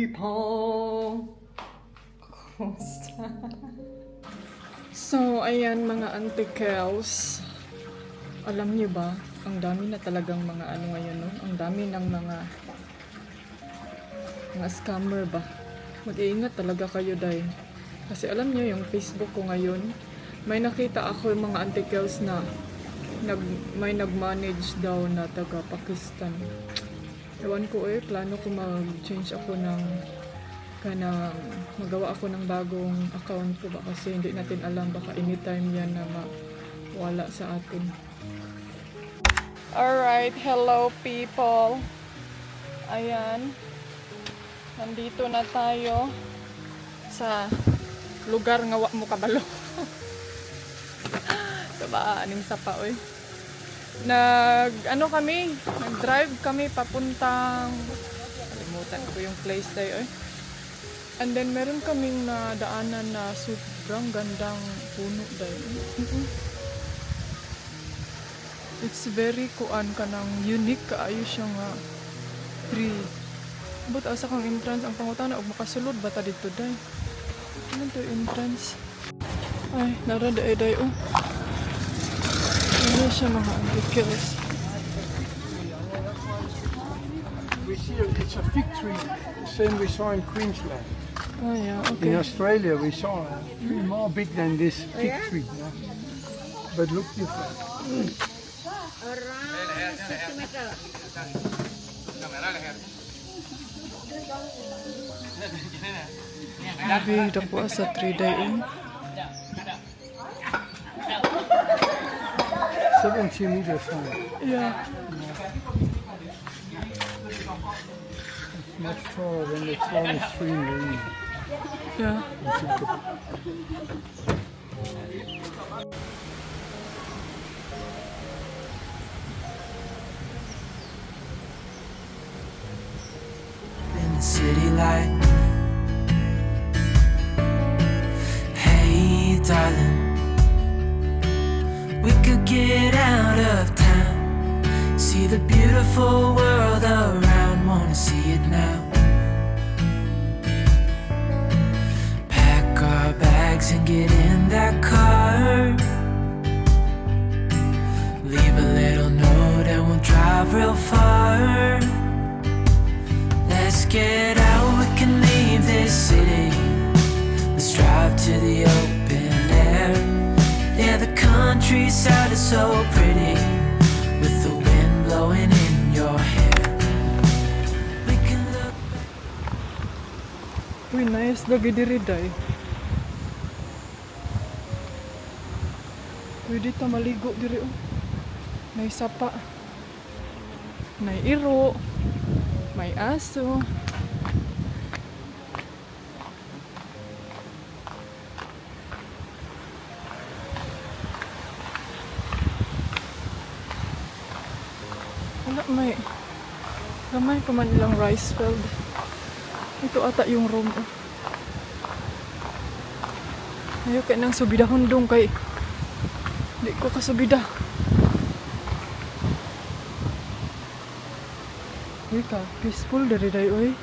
people! Kumusta? So, ayan mga antikels. Alam niyo ba, ang dami na talagang mga ano ngayon, no? Ang dami ng mga scammer ba? Mag-iingat talaga kayo dahil. Kasi alam niyo yung Facebook ko ngayon, may nakita ako yung mga antikels na may nag-manage daw na taga Pakistan. Ewan ko plano ko mag-change ako ng magawa ako ng bagong account ko ba kasi hindi natin alam baka anytime yan na mawala sa atin. Alright, hello people. Ayan. Nandito na tayo sa lugar nga wa mo kabalo. Diba, aning sapa nag-drive kami papuntang kalimutan ko yung place tayo and then meron kaming nadaanan na sobrang gandang puno dahil it's very kuan ka ng unique kaayo siya nga tree but asa kang entrance ang pangutana og makasulod bata dito dai ano to entrance ay nara day ano siya mga antikels. We see it's a fig tree, the same we saw in Queensland. Oh yeah, okay. In Australia we saw a tree more big than this fig tree, yeah? But look different. Grabe, dako sa 3 day 70 meters high. Yeah. It's much taller than the tallest tree in the world. Yeah. In the city light. Hey darling, we could get out of town, see the beautiful world around, wanna see it now. Pack our bags and get in that car, leave a little note and we'll drive real far. Let's get out, we can leave this city, let's drive to the open air. Yeah, the countryside is so pretty, with the wind blowing in your hair. We can look. Uy, nice lagi diri day. Pwede ta maligo diri May sapa. May iro. May aso. May gamay pa man ilang rice field. Ito ata yung room Ayaw kaya nang subidahon dong kay di ko kasubida. Uy ka, peaceful dari day oy.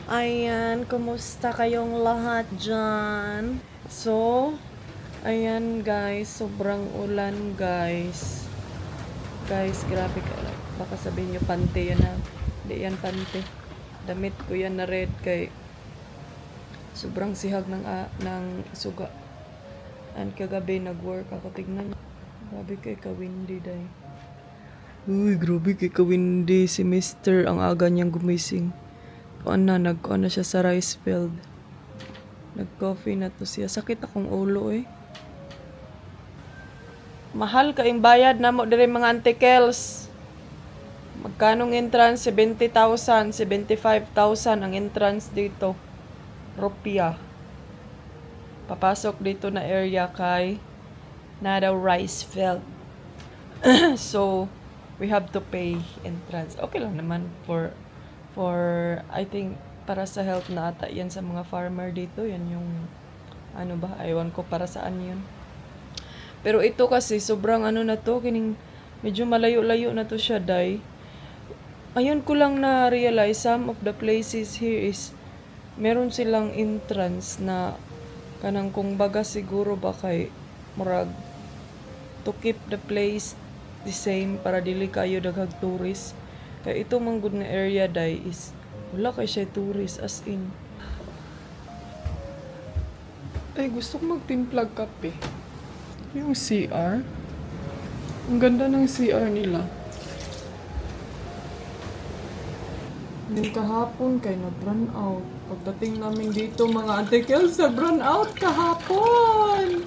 Ayan, kumusta kayong lahat dyan? So, ayan guys, sobrang ulan guys. Guys, grabe ka. Baka sabihin nyo pante yan Hindi yan pante. Damit ko yan na red kay sobrang sihag ng suga. And kagabi nag-work ako. Tignan nyo. Grabe kay ka-windy day. Uy, grabe kay ka-windy. Si Mr. ang aga niyang gumising. Nagkuhan na siya sa rice field. Nag-coffee na to siya. Sakit akong ulo Mahal kaing bayad na mo dire mga antikels. Magkanong entrance? 70,000, 75,000 ang entrance dito. Rupiah. Papasok dito na area kay Nada rice field. So, we have to pay entrance. Okay lang naman for I think para sa health na ata yan sa mga farmer dito. Yan yung ano ba? Aywan ko para saan yun. Pero ito kasi sobrang ano na to, kining medyo malayo-layo na to siya, day. Ayun ko lang na realize some of the places here is meron silang entrance na kanang kung baga siguro ba kay murag to keep the place the same para dili kayo daghag tourist. Kay ito man good na area day is wala kay siya tourist as in. Ay, gusto ko magtimplag kape. Yung CR. Ang ganda ng CR nila. Din kahapon kay nag-run out. Pagdating namin dito mga antikels, nag-run out kahapon.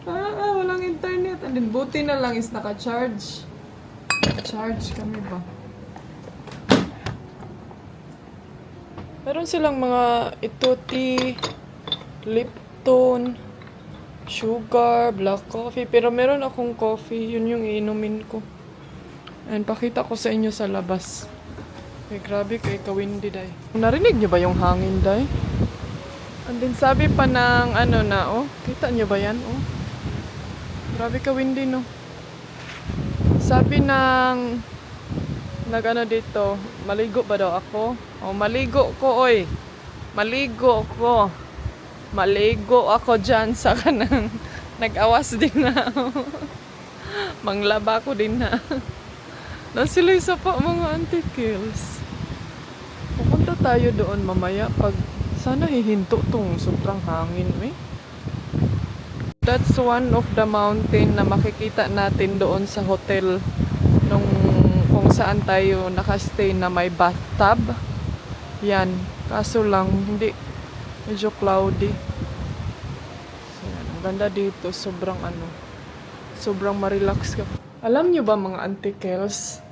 Walang internet. And then buti na lang is naka-charge. Charge kami ba? Meron silang mga ito tea, Lipton, sugar, black coffee. Pero meron akong coffee. Yun yung iinumin ko. And pakita ko sa inyo sa labas. Ay, grabe kay ka-windy, day. Narinig nyo ba yung hangin, day? And then sabi pa ng ano na, oh. Kita nyo ba yan, oh? Grabe ka-windy, no? Sabi ng nag-ano dito, maligo ba daw ako? Oh, maligo ko, oy. Maligo ko. Maligo ako dyan sa kanang nag-awas din na. Manglaba ko din na. Nasila isa pa mga antikels. Pupunta tayo doon mamaya pag sana hihinto tong sobrang hangin, eh. That's one of the mountain na makikita natin doon sa hotel nung kung saan tayo nakastay na may bathtub. Yan. Kaso lang, hindi. Medyo cloudy. So, yan. Ang ganda dito. Sobrang sobrang marelax ka. Alam nyo ba mga antikels?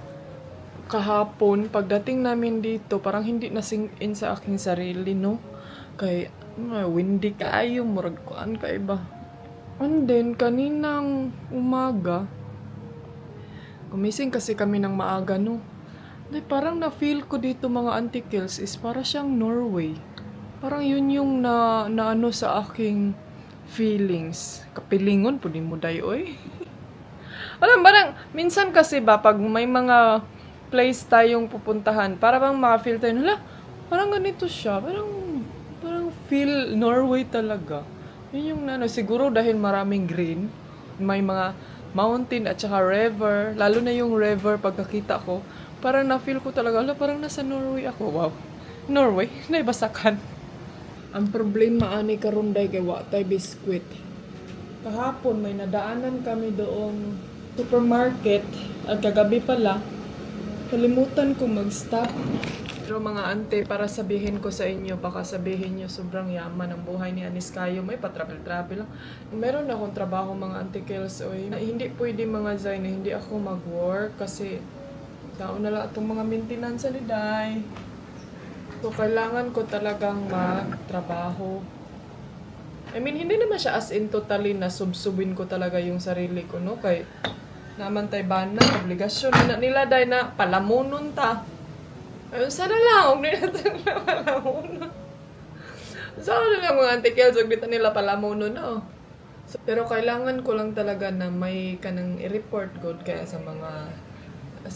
Kahapon, pagdating namin dito, parang hindi na-sink in sa aking sarili, no? Kay, windy kaayo, murag kuan ka iba. And then, kaninang umaga, gumising kasi kami ng maaga, no? Ay, parang na-feel ko dito mga antikels is para siyang Norway. Parang yun yung na ano sa aking feelings. Kapilingon po din mo dayo, oy. Alam, parang, minsan kasi ba, pag may mga place tayong pupuntahan, para bang maka-feel tayo, hala, parang ganito siya, parang feel Norway talaga. Yun yung siguro dahil maraming green, may mga mountain at saka river, lalo na yung river pagkakita ko, parang na-feel ko talaga, hala, parang nasa Norway ako. Wow, Norway, naibasakan. Ang problema ani karon day kay wa tay biskwit. Kahapon may nadaanan kami doon supermarket at kagabi pala kalimutan ko mag-stop. Pero mga ante, para sabihin ko sa inyo, baka sabihin nyo sobrang yaman ang buhay ni Anis Kayo. May pa-travel-travel lang. Meron akong trabaho mga antikels. Hindi pwede mga Zay na hindi ako mag-work kasi taon na lang itong mga maintenance ni Day. So, kailangan ko talagang magtrabaho. I mean, hindi naman siya as in totally na subsubin ko talaga yung sarili ko, no? Kay naman tayo ba na, obligasyon na nila dahil na palamunon ta. Ayun, sana lang, huwag nila na palamunon. Sana lang mga antikels, huwag nila palamunon, no? So, pero kailangan ko lang talaga na may kanang i-report good kaya sa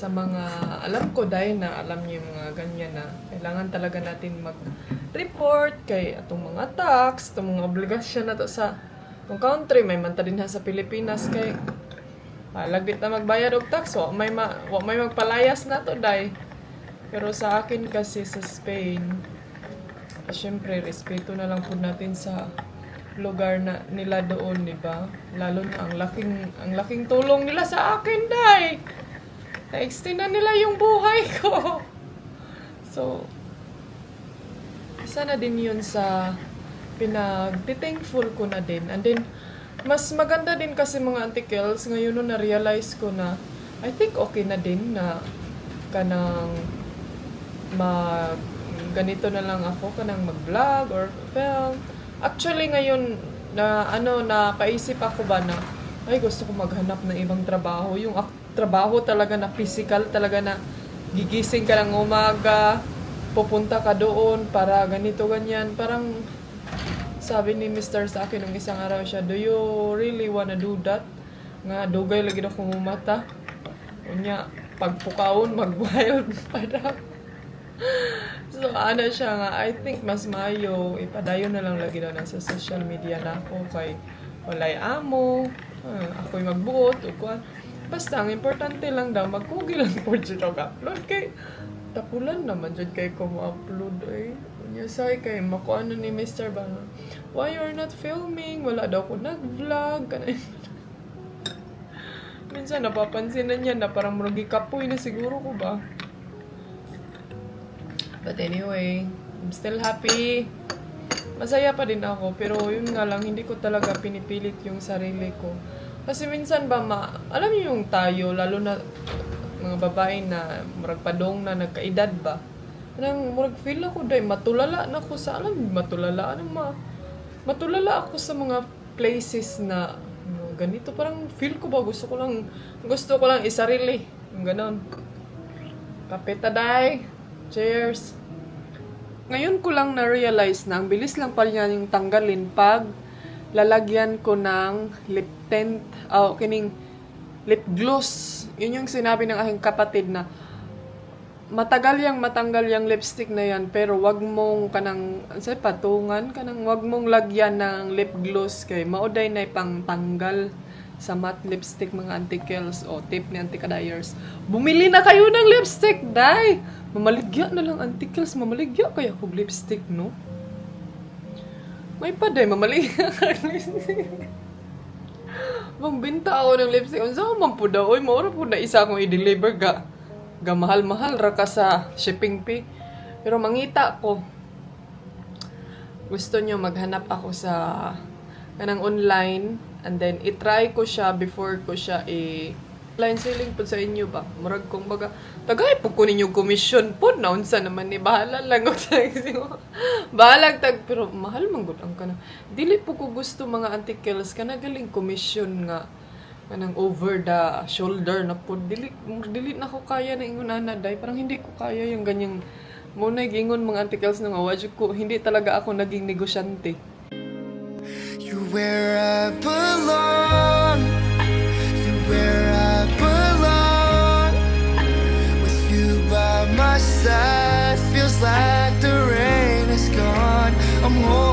mga alam ko dahil na alam niyo yung mga ganyan na kailangan talaga natin mag-report kay atong mga tax, atong mga obligasyon na to sa kung country, may manta din sa Pilipinas kay lagit na magbayad og tax, wa may magpalayas na to day. Pero sa akin kasi sa Spain, syempre respeto na lang po natin sa lugar na nila doon, di ba? Lalo na ang laking tulong nila sa akin, day. Na-extend na nila yung buhay ko. So, sana din yun sa pinag-thankful ko na din. And then, Mas maganda din kasi mga antikels, ngayon nung na-realize ko na, I think okay na din na kanang ganito na lang ako, kanang mag-vlog or film. Actually ngayon, napaisip ako ba na, ay gusto ko maghanap ng ibang trabaho. Yung trabaho talaga na physical, talaga na gigising ka ng umaga, pupunta ka doon para ganito, ganyan. Parang sabi ni Mr. sa akin nung isang araw siya, do you really wanna do that? Nga, dugay lagi na kong mata. Unya, pagpukaon, mag-wild pa daw. So, ano siya nga, I think mas maayo, ipadayon na lang lagi na sa social media na ako kay walay amo, ako'y magbuot, o kuan. Basta, ang importante lang daw, magkugi lang po dyan upload kay tapulan naman dyan kay ko mo-upload eh. Unya, say kay makuano ni Mr. ba, why you're not filming? Wala daw ko nag-vlog. Minsan napapansin na niya na parang muragi kapoy na siguro ko ba. But anyway, I'm still happy. Masaya pa din ako, pero yun nga lang, hindi ko talaga pinipilit yung sarili ko. Kasi minsan ba, alam niyo yung tayo, lalo na mga babae na murag padong na nagkaedad ba, parang murag feel ako dahil matulala na ako sa, matulala ako sa mga places na ganito, parang feel ko ba, gusto ko lang isarili, yung ganon. Kapita day. Cheers! Ngayon ko lang na-realize na ang bilis lang pala niya yung tanggalin pag lalagyan ko ng lip tint, kining lip gloss. Yun yung sinabi ng aking kapatid na matagal yang matanggal yung lipstick na yan, pero wag mong patungan, wag mong lagyan ng lip gloss kay mauday na ipang tanggal sa matte lipstick mga antikels o tip ni antikadayers. Bumili na kayo ng lipstick, day! Mamaligya na lang antikels, mamaligya kaya kog lipstick, no? May pa, day, mamaligya ka ng lipstick. Magbinta ako ng lipstick. Unsa ko man po daw, oy, maura po na isa akong i-deliver ga mahal-mahal ra ka sa shipping fee. Pero mangita ko. Gusto nyo maghanap ako sa kanang online, and then i-try ko siya before ko siya line selling po sa inyo ba. Murag kong baga, tagay po ko ninyo commission po, na unsa naman ni bahala lang ko bahalag tag, pero mahal man gud ang kana. Dili po ko gusto mga antikels kana galing commission nga kanang over the shoulder na po. Dili na ko kaya na ingon ana day, parang hindi ko kaya yung ganyang muna gingon mga antikels na nga wajud ko, hindi talaga ako naging negosyante. You're where I belong. You're where I belong. With you by my side, feels like the rain is gone. I'm holding